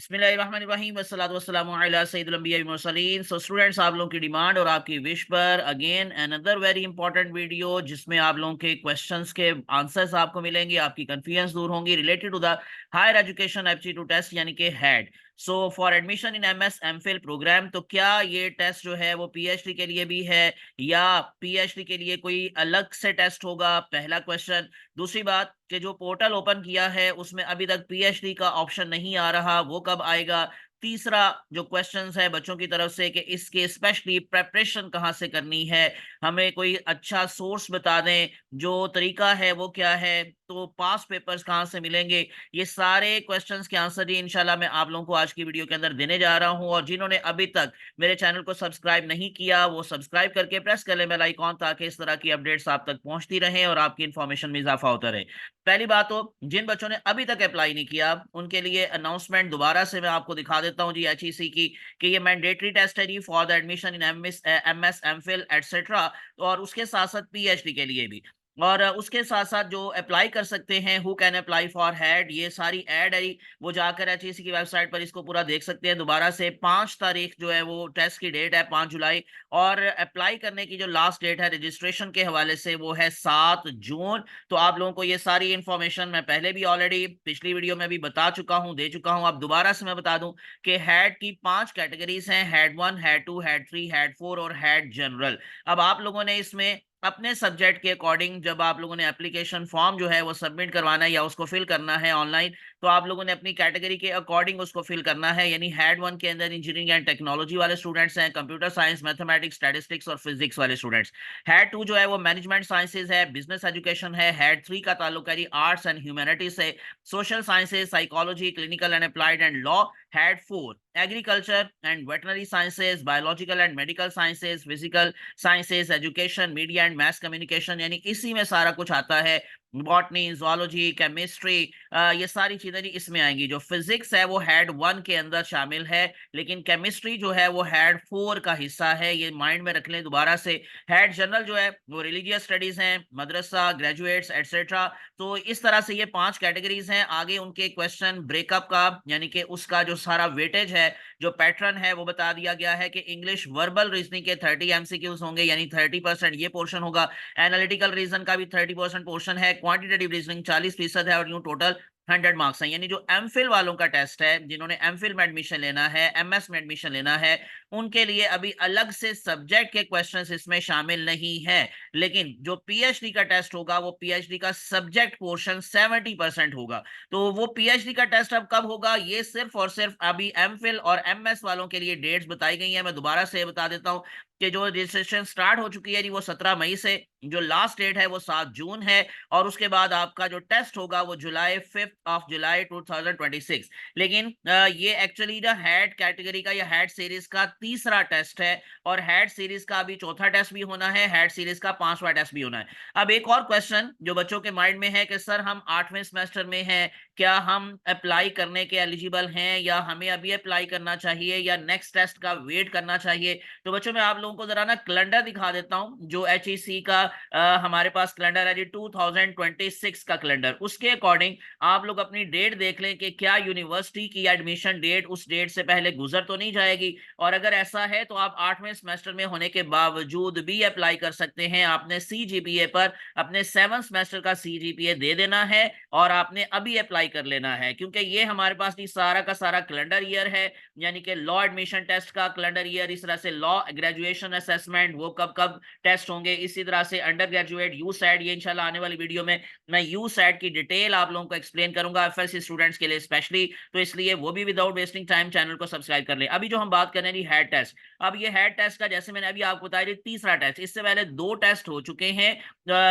बिस्मिल्लाहिर्रहमानिर्रहीम वस्सलातु वस्सलामु अला सय्यिदिल अंबिया वल मुरसलीन। सो स्टूडेंट्स, आप लोगों की डिमांड और आपकी विश पर again another very important video जिसमें आप लोगों के क्वेश्चंस के आंसर्स आपको मिलेंगे, आपकी कंफ्यूजन दूर होंगी related to the higher education aptitude test यानी कि HAT. So for admission in MS MPhil program, तो क्या ये टेस्ट जो है वो पीएचडी के लिए भी है या पीएचडी के लिए कोई अलग से टेस्ट होगा? पहला क्वेश्चन। दूसरी बात कि जो पोर्टल ओपन किया है उसमें अभी तक पीएचडी का ऑप्शन नहीं आ रहा, वो कब आएगा? तीसरा जो क्वेश्चंस है बच्चों की तरफ से कि इसके स्पेशली प्रिपरेशन कहाँ से करनी है, हमें कोई अच्छा सोर्स बता दें, जो तरीका है वो क्या है, तो पास पेपर्स कहाँ से मिलेंगे, ये सारे क्वेश्चंस के आंसर ही इंशाल्लाह मैं आप लोगों को आज की वीडियो के अंदर देने जा रहा हूँ। और जिन्होंने अभी तक मेरे चैनल को सब्सक्राइब नहीं किया वो सब्सक्राइब करके प्रेस कर ले बेल आइकॉन, ताकि इस तरह की अपडेट्स आप तक पहुंचती रहें और आपकी इन्फॉर्मेशन में इजाफा होता रहे। पहली बात तो जिन बच्चों ने अभी तक अप्लाई नहीं किया उनके लिए अनाउंसमेंट दोबारा से मैं आपको दिखा देता हूं जी, एचईसी की, कि ये मैंडेटरी टेस्ट है जी for the admission in MS MPhil etcetera, और उसके साथ साथ पीएचडी के लिए भी। और उसके साथ साथ जो अप्लाई कर सकते हैं, who can apply for had, ये सारी ऐड है, वो जाकर एचईसी की वेबसाइट पर इसको पूरा देख सकते हैं। दोबारा से 5 तारीख जो है वो टेस्ट की डेट है, 5 जुलाई। और अप्लाई करने की जो लास्ट डेट है रजिस्ट्रेशन के हवाले से वो है 7 जून। तो आप लोगों को ये सारी इंफॉर्मेशन मैं पहले भी ऑलरेडी पिछली वीडियो में भी बता चुका हूं, दे चुका हूं। अब दोबारा से मैं बता दूं कि हैड की 5 कैटेगरीज हैं: हैड 1, हैड 2, हैड 3, हैड 4 और हैड जनरल। अब आप लोगों ने इसमें अपने सब्जेक्ट के अकॉर्डिंग जब आप लोगों ने एप्लीकेशन फॉर्म जो है वो सबमिट करवाना है या उसको फिल करना है ऑनलाइन, तो आप लोगों ने अपनी कैटेगरी के अकॉर्डिंग उसको फिल करना है। यानी हैड 1 के अंदर इंजीनियरिंग एंड टेक्नोलॉजी वाले स्टूडेंट्स हैं, कंप्यूटर साइंस, मैथमेटिक्स, स्टैटिस्टिक्स और फिजिक्स वाले स्टूडेंट्स। हैड 2 जो है वो मैनेजमेंट साइंसेज है, बिजनेस एजुकेशन है। हैड 3 का ताल्लुक है आर्ट्स एंड ह्यूमैनिटीज से, social sciences, psychology, clinical and applied and law. Had 4 agriculture and veterinary sciences, biological and medical sciences, physical sciences, education, media and mass communication, यानी इसी में सारा कुछ आता है। बॉटनी, जोलॉजी, केमिस्ट्री, ये सारी चीजें जी इसमें आएंगी। जो फिजिक्स है वो हैड 1 के अंदर शामिल है, लेकिन केमिस्ट्री जो है वो हैड 4 का हिस्सा है, ये माइंड में रख लें दोबारा से। हैड जनरल जो है वो रिलीजियस स्टडीज हैं, मदरसा, ग्रेजुएट्स एटसेट्रा। तो इस तरह से ये 5 कैटेगरीज हैं। आगे उनके क्वेश्चन ब्रेकअप का यानी कि उसका जो सारा वेटेज है, जो पैटर्न है वो बता दिया गया है कि इंग्लिश वर्बल रीजनिंग के 30 एमसीक्यूज होंगे, यानी 30% ये पोर्शन होगा। एनालिटिकल रीजन का भी 30% पोर्शन है। क्वांटिटेटिव रीजनिंग 40% है, और यूं टोटल 100 मार्क्स हैं। यानी जो एमफिल वालों का टेस्ट है, जिन्होंने एमफिल में एडमिशन लेना है, एमएस में एडमिशन लेना है, उनके लिए अभी अलग से सब्जेक्ट के क्वेश्चंस इसमें शामिल नहीं है। लेकिन जो पीएचडी का टेस्ट होगा वो पीएचडी का सब्जेक्ट पोर्शन 70% होगा। तो वो पीएचडी का टेस्ट अब कब होगा, ये सिर्फ और सिर्फ अभी एमफिल और एमएस वालों के लिए डेट्स बताई गई है। मैं दोबारा से बता देता हूं कि जो रजिस्ट्रेशन स्टार्ट हो चुकी है जी वो 17 मई से, जो लास्ट डेट है वो 7 जून है, और उसके बाद आपका जो टेस्ट होगा वो जुलाई 5 जुलाई 2026। लेकिन ये एक्चुअली जो हैड कैटेगरी का या हैड सीरीज का तीसरा टेस्ट है, और हैड सीरीज का अभी चौथा टेस्ट भी होना है, हैड सीरीज का 5वां टेस्ट भी होना है। अब एक और क्वेश्चन जो बच्चों के माइंड में है कि सर हम 8वें सेमेस्टर में हैं, क्या हम अप्लाई करने के एलिजिबल हैं, या हमें अभी अप्लाई करना चाहिए, या नेक्स्ट टेस्ट का वेट करना चाहिए? तो बच्चों मैं आप लोगों को जरा ना कैलेंडर दिखा देता हूं, जो एचईसी का हमारे पास कैलेंडर है जी 2026 का कैलेंडर। उसके अकॉर्डिंग आप लोग अपनी डेट देख लें कि क्या यूनिवर्सिटी की एडमिशन डेट उस डेट से पहले गुजर तो नहीं जाएगी। और अगर ऐसा है तो आप 8वें सेमेस्टर में होने के बावजूद भी अप्लाई कर सकते हैं। आपने सीजीपीए पर अपने 7 सेमेस्टर का सीजीपीए दे देना है और आपने अभी अप्लाई कर लेना है, क्योंकि ये हमारे पास ये सारा का सारा कैलेंडर ईयर है। यानी कि लॉ एडमिशन टेस्ट का कैलेंडर ईयर, इस तरह से लॉ ग्रेजुएशन असेसमेंट वो कब कब टेस्ट होंगे, इसी तरह से अंडर ग्रेजुएट यू सैट, ये इंशाल्लाह आने वाली वीडियो में मैं यू सैट की डिटेल आप लोगों को एक्सप्लेन करूंगा, एफएससी स्टूडेंट्स के लिए स्पेशली। तो इसलिए वो भी विदाउट वेस्टिंग टाइम चैनल को सब्सक्राइब कर लें। अभी जो हम बात कर रहे हैं हेड टेस्ट, अब ये हेड टेस्ट का जैसे मैंने अभी आपको बताया तीसरा टेस्ट, इससे पहले 2 टेस्ट हो चुके हैं,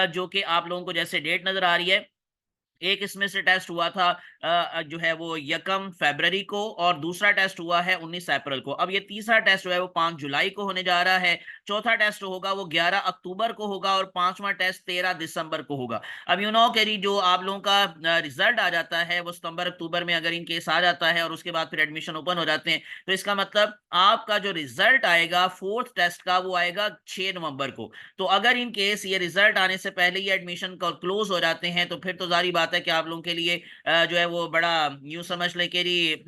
जो कि आप लोगों को जैसे डेट नजर आ रही है। एक इसमें से टेस्ट हुआ था जो है वो 1 फरवरी को, और दूसरा टेस्ट हुआ है 19 अप्रैल को। अब ये तीसरा टेस्ट जो है वो 5 जुलाई को होने जा रहा है। चौथा टेस्ट होगा वो 11 अक्टूबर को होगा, और 5वां टेस्ट 13 दिसंबर को होगा। अब यू नो कि जो आप लोगों का रिजल्ट आ जाता है वो सितंबर अक्टूबर में अगर इन केस आ जाता है, और उसके बाद फिर एडमिशन ओपन हो जाते हैं, तो इसका मतलब आपका जो रिजल्ट आएगा 4th टेस्ट का वो आएगा 6 नवंबर को। तो अगर इन केस ये रिजल्ट आने से पहले ही एडमिशन क्लोज हो जाते हैं, तो फिर तो जारी बात चाहता है कि आप लोगों के लिए जो है वो बड़ा यूं समझ ले कि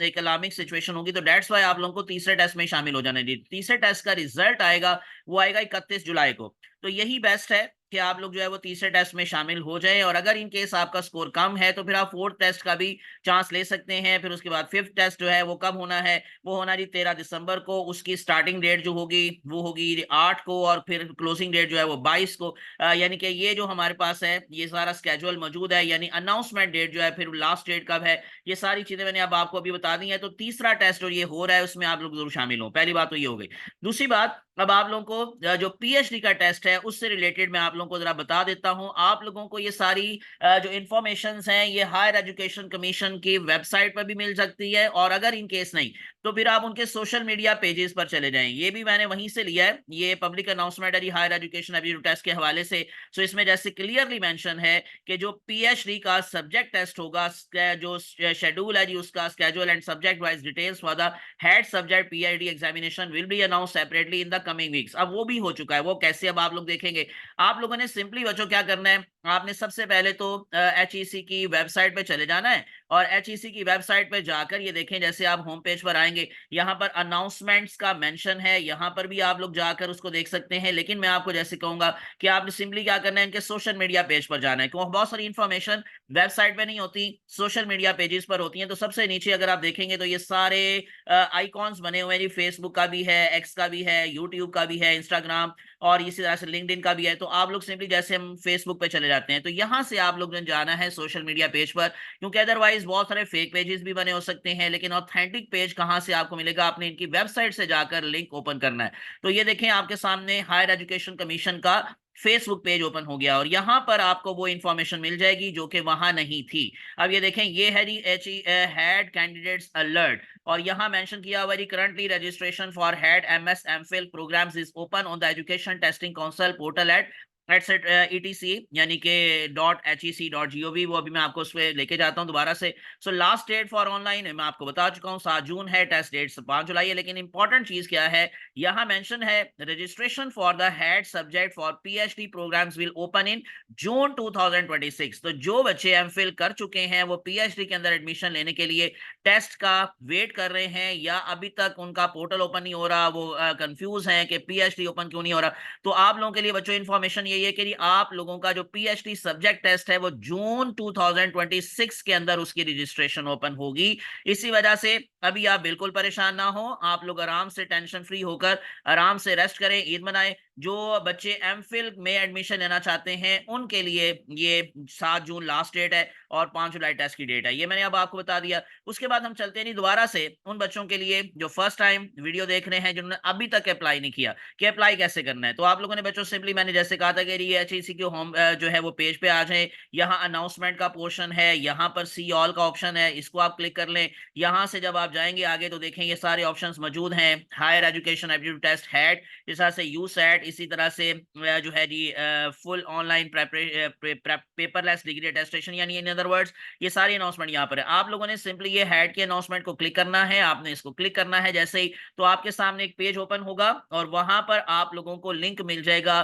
एक अलार्मिंग सिचुएशन होगी, तो डेट्स वाई आप लोगों को तीसरे टेस्ट में शामिल हो जाना है। तीसरे टेस्ट का रिजल्ट आएगा, वो आएगा 31 जुलाई को। तो यही बेस्ट है कि आप लोग जो है वो तीसरे टेस्ट में शामिल हो जाएं, और अगर इन केस आपका स्कोर कम है तो फिर आप फोर्थ टेस्ट का भी चांस ले सकते हैं। फिर उसके बाद फिफ्थ टेस्ट जो है वो कब होना है, वो होना जी 13 दिसंबर को। उसकी स्टार्टिंग डेट जो होगी वो होगी 8 को, और फिर क्लोजिंग डेट जो है वो 22 को। यानी कि ये जो हमारे पास है ये सारा स्केड्यूल मौजूद है, यानी अनाउंसमेंट डेट जो है, फिर लास्ट डेट कब है, ये सारी चीजें मैंने अब आपको अभी बता दी है। तो तीसरा टेस्ट जो ये हो रहा है उसमें आप लोग जरूर शामिल हो। पहली बात तो ये हो गई। दूसरी बात, अब आप लोगों को जो पीएचडी का टेस्ट है उससे रिलेटेड मैं आप लोगों को जरा बता देता हूं। आप लोगों को ये सारी जो इंफॉर्मेशन हैं ये हायर एजुकेशन कमीशन की वेबसाइट पर भी मिल सकती है, और अगर इन केस नहीं तो फिर आप उनके सोशल मीडिया पेजेस पर चले जाएं। ये भी मैंने वहीं से लिया है, ये पब्लिक अनाउंसमेंट है हायर एजुकेशन एप्टीट्यूड टेस्ट के हवाले से। सो इसमें जैसे क्लियरली मेंशन है कि जो पीएचडी का सब्जेक्ट टेस्ट होगा, जो शेड्यूल है जी उसका, schedule and subject wise details for the head subject PhD examination will be announce separately in the coming weeks. अब वो भी हो चुका है। वो कैसे, अब आप लोग देखेंगे। आप लोगों ने सिंपली बच्चों क्या करना है, आपने सबसे पहले तो एचईसी की वेबसाइट पे चले जाना है, और एचईसी की वेबसाइट पे जाकर ये देखें, जैसे आप होम पेज पर आएंगे, यहाँ पर अनाउंसमेंट्स का मेंशन है, यहाँ पर भी आप लोग जाकर उसको देख सकते हैं। लेकिन मैं आपको जैसे कहूंगा कि आपने सिंपली क्या करना है, इनके सोशल मीडिया पेज पर जाना है, क्योंकि बहुत सारी इंफॉर्मेशन वेबसाइट पे नहीं होती, सोशल मीडिया पेजेस पर होती है। तो सबसे नीचे अगर आप देखेंगे तो ये सारे आइकॉन्स बने हुए हैं जी, फेसबुक का भी है, एक्स का भी है, यूट्यूब का भी है, इंस्टाग्राम, और इसी तरह से लिंक्डइन का भी है। तो आप लोग सिंपली जैसे हम फेसबुक पे चले जाते हैं, तो यहां से आप लोग ने जाना है सोशल मीडिया पेज पर, क्योंकि अदरवाइज बहुत सारे फेक पेजेस भी बने हो सकते हैं। लेकिन ऑथेंटिक पेज कहां से आपको मिलेगा, आपने इनकी वेबसाइट से जाकर लिंक ओपन करना है। तो ये देखें आपके सामने हायर एजुकेशन कमीशन का फेसबुक पेज ओपन हो गया, और यहां पर आपको वो इंफॉर्मेशन मिल जाएगी जो कि वहां नहीं थी। अब ये देखें, ये है जी हेड कैंडिडेट्स अलर्ट, और यहां मेंशन किया हुआ है currently registration for HAT MS MPhil programs is open on the education testing council portal at etc यानी कि .hec.gov। वो अभी मैं आपको उस पर लेके जाता हूँ दोबारा से। So last date for online मैं आपको बता चुका हूँ 7 जून है, टेस्ट डेट 5 जुलाई है। लेकिन इंपॉर्टेंट चीज क्या है, यहाँ मेंशन है registration for the head subject for PhD programs will open in June 2026। तो जो बच्चे एमफिल कर चुके हैं वो पीएचडी के अंदर एडमिशन लेने के लिए टेस्ट का वेट कर रहे हैं, या अभी तक उनका पोर्टल ओपन नहीं हो रहा, वो कंफ्यूज हैं कि पीएचडी ओपन क्यों नहीं हो रहा, तो आप लोगों के लिए बच्चों इन्फॉर्मेशन यही है कि आप लोगों का जो पीएचडी सब्जेक्ट टेस्ट है वो जून 2026 के अंदर उसकी रजिस्ट्रेशन ओपन होगी। इसी वजह से अभी आप बिल्कुल परेशान ना हो, आप लोग आराम से टेंशन फ्री होकर आराम से रेस्ट करें, ईद मनाएं। जो बच्चे एमफिल में एडमिशन लेना चाहते हैं उनके लिए ये 7 जून लास्ट डेट है, और 5 जुलाई टेस्ट की डेट है। ये मैंने अब आपको बता दिया। उसके बाद हम चलते नहीं दोबारा से उन बच्चों के लिए जो फर्स्ट टाइम वीडियो देख रहे हैं, जिन्होंने अभी तक अप्लाई नहीं किया, कि अप्लाई कैसे करना है। तो आप लोगों ने बच्चों सिंपली मैंने जैसे कहा था कि एचईसी के होम जो है वो पेज पे आ जाए, यहाँ अनाउंसमेंट का पोर्शन है, यहाँ पर सी ऑल का ऑप्शन है, इसको आप क्लिक कर लें। यहाँ से जब आप जाएंगे आगे तो देखें ये सारे ऑप्शंस मौजूद हैं, higher education aptitude test HAT, इस तरह से यू सेट, इसी तरह से जो है जी full online paperless degree attestation, यानी इन अदर वर्ड्स ये सारी अनाउंसमेंट यहाँ पर है। आप लोगों ने सिंपली ये हेड के अनाउंसमेंट को क्लिक करना है, आपने इसको क्लिक करना है जैसे ही, तो आपके सामने एक पेज ओपन होगा, और वहां पर आप लोगों को लिंक मिल जाएगा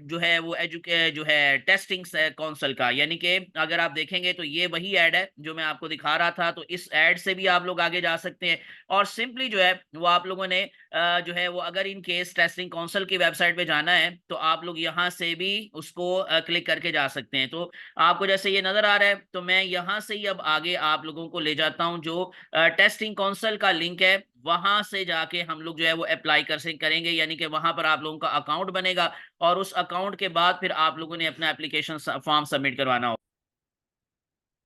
जो है वो जो है टेस्टिंग काउंसिल का। यानी कि अगर आप देखेंगे तो ये वही ऐड है जो मैं आपको दिखा रहा था, तो इस ऐड से भी आप लोग आगे जा सकते हैं, और सिंपली जो है वो आप लोगों ने जो है वो अगर इन केस टेस्टिंग काउंसिल की वेबसाइट पे जाना है तो आप लोग यहाँ से भी उसको क्लिक करके जा सकते हैं। तो आपको जैसे ये नजर आ रहा है, तो मैं यहाँ से ही अब आगे आप लोगों को ले जाता हूँ जो टेस्टिंग काउंसिल का लिंक है, वहां से जाके हम लोग जो है वो अप्लाई करेंगे। यानी कि वहां पर आप लोगों का अकाउंट बनेगा, और उस अकाउंट के बाद फिर आप लोगों ने अपना एप्लीकेशन फॉर्म सबमिट करवाना होगा।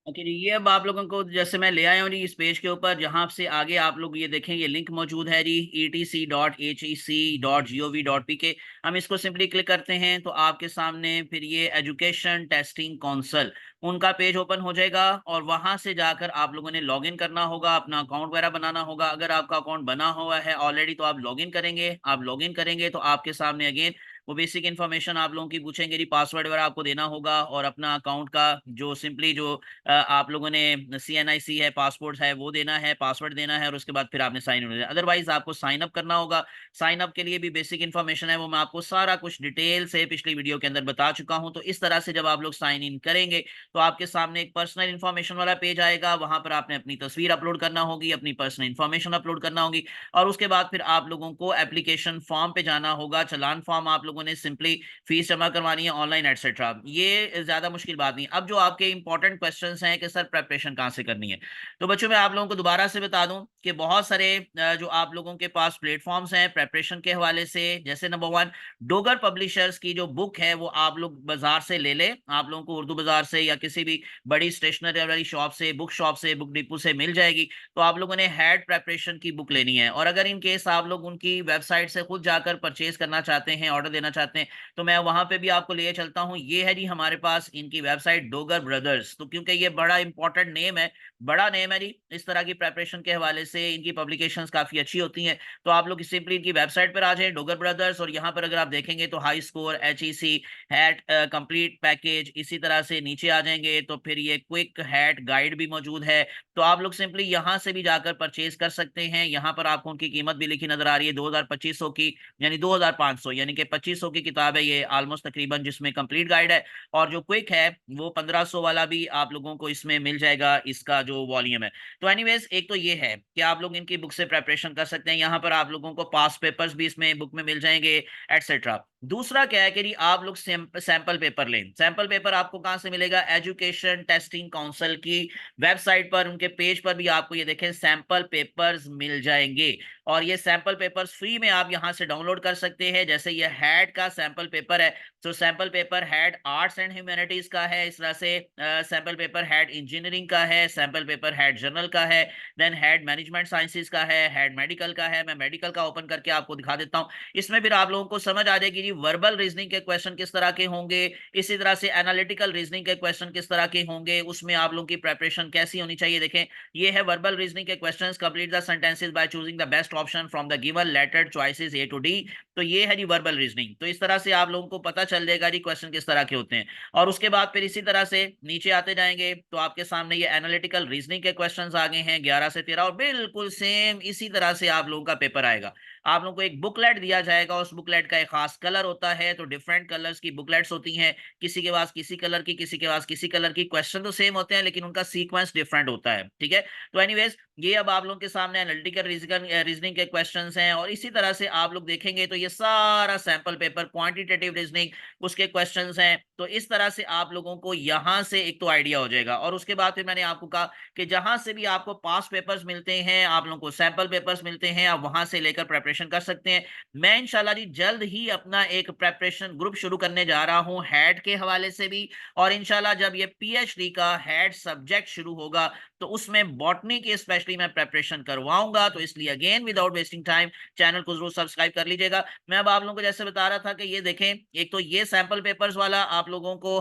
ओके जी, ये अब आप लोगों को जैसे मैं ले आया हूँ जी इस पेज के ऊपर, जहाँ से आगे आप लोग ये देखें ये लिंक मौजूद है जी etc.hec.gov.pk। हम इसको सिंपली क्लिक करते हैं तो आपके सामने फिर ये एजुकेशन टेस्टिंग काउंसिल उनका पेज ओपन हो जाएगा, और वहां से जाकर आप लोगों ने लॉगिन करना होगा, अपना अकाउंट वगैरह बनाना होगा। अगर आपका अकाउंट बना हुआ है ऑलरेडी तो आप लॉगिन करेंगे, आप लॉगिन करेंगे तो आपके सामने अगेन वो बेसिक इन्फॉर्मेशन आप लोगों की पूछेंगे जी, पासवर्ड वगैरह आपको देना होगा और अपना अकाउंट का जो सिंपली जो आप लोगों ने CNIC है, पासपोर्ट है, वो देना है, पासवर्ड देना है और उसके बाद फिर आपने साइन इन होना है। अदरवाइज आपको साइन अप करना होगा। साइन अप के लिए भी बेसिक इन्फॉर्मेशन है, वो मैं आपको सारा कुछ डिटेल से पिछली वीडियो के अंदर बता चुका हूं। तो इस तरह से जब आप लोग साइन इन करेंगे तो आपके सामने एक पर्सनल इन्फॉर्मेशन वाला पेज आएगा, वहां पर आपने अपनी तस्वीर अपलोड करना होगी, अपनी पर्सनल इन्फॉर्मेशन अपलोड करना होगी और उसके बाद फिर आप लोगों को एप्लीकेशन फॉर्म पे जाना होगा। चालान फॉर्म आप लोगों ने सिंपली फीस जमा करवानी है ऑनलाइन एटसेट्रा। ये ज्यादा मुश्किल बात नहीं। अब जो आपके इंपॉर्टेंट क्वेश्चंस हैं कि सर प्रेपरेशन कहाँ से करनी है, तो बच्चों मैं आप लोगों को दोबारा से बता दूं कि बहुत सारे जो आप लोगों के पास प्लेटफॉर्म्स हैं प्रेपरेशन के हवाले से। जैसे नंबर 1, डोगर पब्लिशर्स की जो बुक है वो आप लोग बाजार से ले लें। आप लोगों को उर्दू बाजार से या किसी भी बड़ी स्टेशनरी वाली शॉप से, बुक शॉप से, बुक डिपो से मिल जाएगी। तो आप लोगों ने हेड प्रेपरेशन की बुक लेनी है। और अगर इन केस आप लोग उनकी वेबसाइट से खुद जाकर परचेज करना चाहते हैं, ऑर्डर देना चाहते हैं, तो मैं वहां पे भी आपको लिए चलता हूं। ये है जी हमारे पास इनकी वेबसाइट डोगर ब्रदर्स। तो क्योंकि ये बड़ा इंपॉर्टेंट नेम है, बड़ा नेम है जी, इस तरह की प्रेपरेशन के हवाले से इनकी पब्लिकेशंस काफी अच्छी होती हैं। तो आप लोग सिंपली इनकी वेबसाइट पर आ जाए, डोगर ब्रदर्स, और यहाँ पर अगर आप देखेंगे तो high score, HEC, hat complete package, इसी तरह से नीचे आ जाएंगे तो फिर ये क्विक हैट गाइड भी मौजूद है। तो आप लोग सिंपली यहाँ से भी जाकर परचेज कर सकते हैं। यहाँ पर आपको उनकी कीमत भी लिखी नजर आ रही है 2500 की, यानी 2500, यानी कि 2500 की किताब है ये ऑलमोस्ट तकरीबन, जिसमें कंप्लीट गाइड है। और जो क्विक है वो 1500 वाला भी आप लोगों को इसमें मिल जाएगा, इसका जो वॉल्यूम है। तो एनीवेज एक तो ये है कि आप लोग इनकी बुक से प्रेपरेशन कर सकते हैं। यहाँ पर आप लोगों को पास पेपर्स भी इसमें बुक में मिल जाएंगे, एटसेट्रा। दूसरा क्या है कि जी आप लोग सैंपल पेपर लें। सैंपल पेपर आपको कहाँ से मिलेगा? एजुकेशन टेस्टिंग काउंसिल की वेबसाइट पर, उनके पेज पर भी आपको ये देखें सैंपल पेपर्स मिल जाएंगे। और ये सैंपल पेपर्स फ्री में आप यहाँ से डाउनलोड कर सकते हैं। जैसे ये हैड का सैंपल पेपर है, तो sample paper had arts and humanities का है, इस तरह से सैंपल पेपर हैड इंजीनियरिंग का है, सैंपल पेपर हैड जनरल का है, देन हैड मैनेजमेंट साइंसेज का है, हैड मेडिकल का है। मैं मेडिकल का ओपन करके आपको दिखा देता हूँ। इसमें फिर आप लोगों को समझ आ जाएगी जी वर्बल रीजनिंग के क्वेश्चन किस तरह के होंगे, इसी तरह से एनालिटिकल रीजनिंग के क्वेश्चन किस तरह के होंगे, उसमें आप लोगों की प्रेपरेशन कैसी होनी चाहिए। देखें ये है वर्बल रीजनिंग के questions. Complete the sentences by choosing the best option from the given lettered choices A to D। तो ये है जी वर्बल रीजनिंग। तो इस तरह से आप लोगों को पता चल जाएगा जी क्वेश्चन किस तरह के होते हैं। और उसके बाद फिर इसी तरह से नीचे आते जाएंगे तो आपके सामने ये एनालिटिकल रीजनिंग के क्वेश्चंस आ गए हैं 11 से 13, और बिल्कुल सेम इसी तरह से आप लोगों का पेपर आएगा। आप लोगों को एक बुकलेट दिया जाएगा, उस बुकलेट का एक खास कलर होता है। तो डिफरेंट कलर्स की बुकलेट्स होती हैं, किसी के पास किसी कलर की, किसी के पास किसी कलर की। क्वेश्चन तो सेम होते हैं लेकिन उनका सीक्वेंस डिफरेंट होता है, ठीक है। तो एनीवेज ये अब आप लोगों के सामने एनालिटिकल रीजनिंग के क्वेश्चंस हैं। और इसी तरह से आप लोग देखेंगे तो ये सारा सैंपल पेपर क्वांटिटेटिव रीजनिंग उसके क्वेश्चंस हैं। तो इस तरह से आप लोगों को यहां से एक तो आइडिया हो जाएगा। और उसके बाद फिर मैंने आपको कहा कि जहां से भी आपको पास पेपर्स मिलते हैं, आप लोगों को सैंपल पेपर्स मिलते हैं, आप वहां से लेकर प्रेपरेशन कर सकते हैं। मैं इंशाल्लाह जी जल्द ही अपना एक प्रेपरेशन ग्रुप शुरू करने जा रहा हूं हेड के हवाले से भी। और इंशाल्लाह जब ये PhD का हेड सब्जेक्ट शुरू होगा तो उसमें बॉटनी की स्पेशली मैं प्रेपरेशन करवाऊंगा। तो इसलिए again without wasting time channel को जरूर सब्सक्राइब कर लीजिएगा। मैं अब आप लोगों को जैसे बता रहा था कि ये देखें, एक तो ये सैंपल पेपर्स वाला आप लोगों को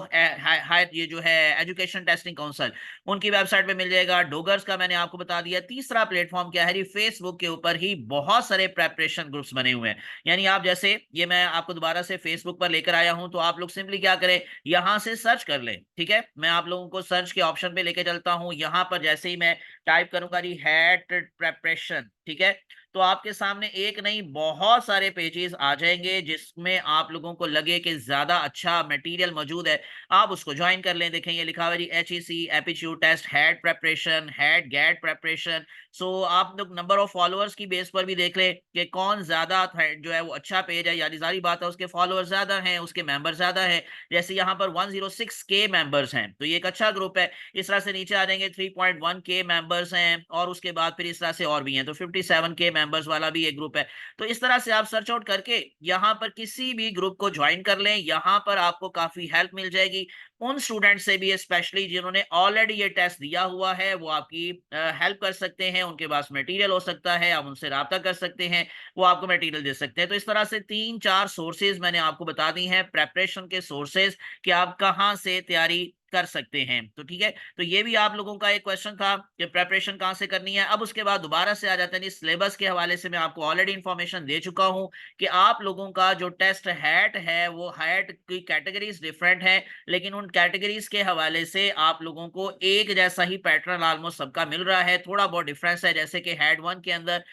ये जो है एजुकेशन टेस्टिंग काउंसिल, उनकी वेबसाइट पे मिल जाएगा। डोगर्स का मैंने आपको बता दिया। तीसरा प्लेटफॉर्म क्या है? फेसबुक के ऊपर ही बहुत सारे प्रेपरेशन ग्रुप्स बने हुए हैं। यानी आप जैसे ये मैं आपको दोबारा से फेसबुक पर लेकर आया हूं, तो आप लोग सिंपली क्या करें, यहां से सर्च कर लें, ठीक है। मैं आप लोगों को सर्च के ऑप्शन पे लेके चलता हूं। यहां पर जैसे ही मैं टाइप करूंगा जी हैट प्रेपरेशन, ठीक है, तो आपके सामने एक नहीं बहुत सारे पेजेस आ जाएंगे जिसमें आप लोगों को लगे कि ज्यादा अच्छा मटेरियल मौजूद है, आप उसको ज्वाइन कर लें। देखें ये लिखा हुआ है HEC aptitude test had preparation, had GAT preparation. So आप लोग नंबर ऑफ फॉलोअर्स की बेस पर भी देख लें कि कौन ज्यादा जो है वो अच्छा पेज है। यानी जारी बात है उसके फॉलोअर्स ज्यादा हैं, उसके मेंबर ज्यादा है। जैसे यहाँ पर 106K मेंबर्स हैं, तो ये एक अच्छा ग्रुप है। इस तरह से नीचे आ जाएंगे 3.1K मेंबर्स हैं, और उसके बाद फिर इस तरह से और भी हैं, तो 57K मेंबर्स वाला भी एक ग्रुप है। तो इस तरह से आप सर्च आउट करके यहाँ पर किसी भी ग्रुप को ज्वाइन कर लें। यहाँ पर आपको काफी हेल्प मिल जाएगी। उन स्टूडेंट से भी स्पेशली जिन्होंने ऑलरेडी ये टेस्ट दिया हुआ है, वो आपकी हेल्प कर सकते हैं। उनके पास मटेरियल हो सकता है, आप उनसे राब्ता कर सकते हैं, वो आपको मटेरियल दे सकते हैं। तो इस तरह से 3-4 सोर्सेज मैंने आपको बता दी हैं, प्रेपरेशन के सोर्सेज, कि आप कहाँ से तैयारी कर सकते हैं। तो ठीक है, तो ये भी आप लोगों का एक क्वेश्चन था कि प्रेपरेशन कहाँ से करनी है। अब उसके बाद दोबारा से आ जाते हैं, सिलेबस के हवाले से मैं आपको ऑलरेडी इन्फॉर्मेशन दे चुका हूँ कि आप लोगों का जो टेस्ट हैट है, वो हैट की कैटेगरीज डिफरेंट है, लेकिन उन कैटेगरीज के हवाले से आप लोगों को एक जैसा ही पैटर्न ऑलमोस्ट सबका मिल रहा है। थोड़ा बहुत डिफरेंस है, जैसे कि हेड 1 के अंदर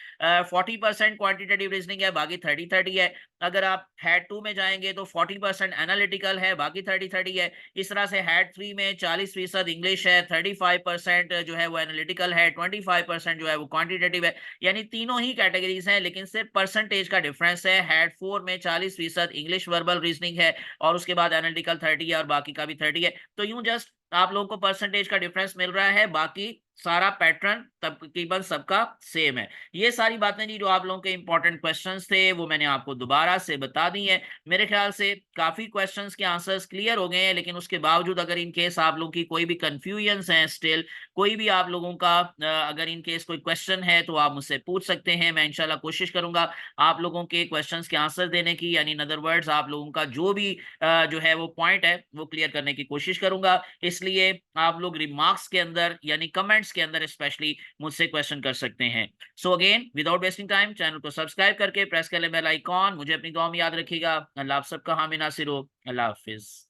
40% क्वांटिटेटिव रीजनिंग है, बाकी 30-30 है। अगर आप हेड 2 में जाएंगे तो 40% एनालिटिकल है, बाकी 30-30 है। इस तरह से हेड 3 में 40% इंग्लिश है, 35% जो है वो एनालिटिकल है, 25% जो है वो क्वांटिटेटिव है। यानी तीनों ही कैटेगरीज हैं, लेकिन सिर्फ परसेंटेज का डिफरेंस है। हेड 4 में 40% इंग्लिश वर्बल रीजनिंग है, और उसके बाद एनालिटिकल 30 है, और बाकी का भी 30 है। तो यूं जस्ट आप लोगों को परसेंटेज का डिफरेंस मिल रहा है, बाकी सारा पैटर्न तकरीबन सबका सेम है। ये सारी बातें जी जो आप लोगों के इंपॉर्टेंट क्वेश्चंस थे, वो मैंने आपको दोबारा से बता दी हैं। मेरे ख्याल से काफी क्वेश्चंस के आंसर्स क्लियर हो गए हैं, लेकिन उसके बावजूद अगर इन केस आप लोगों की कोई भी कंफ्यूजन्स हैं स्टिल, कोई भी आप लोगों का अगर इन केस कोई क्वेश्चन है, तो आप मुझसे पूछ सकते हैं। मैं इंशाल्लाह कोशिश करूंगा आप लोगों के क्वेश्चंस के आंसर देने की, यानी इन अदर वर्ड्स आप लोगों का जो भी जो है वो पॉइंट है, वो क्लियर करने की कोशिश करूंगा। इसलिए आप लोग रिमार्क्स के अंदर, यानी कमेंट्स के अंदर स्पेशली मुझसे क्वेश्चन कर सकते हैं। So again, without wasting time, channel को सब्सक्राइब करके प्रेस कर ले बेल आइकॉन। मुझे अपनी दुआ में याद रखिएगा। अल्लाह आप सबका हामी नासिर हो। अल्लाह हाफिज।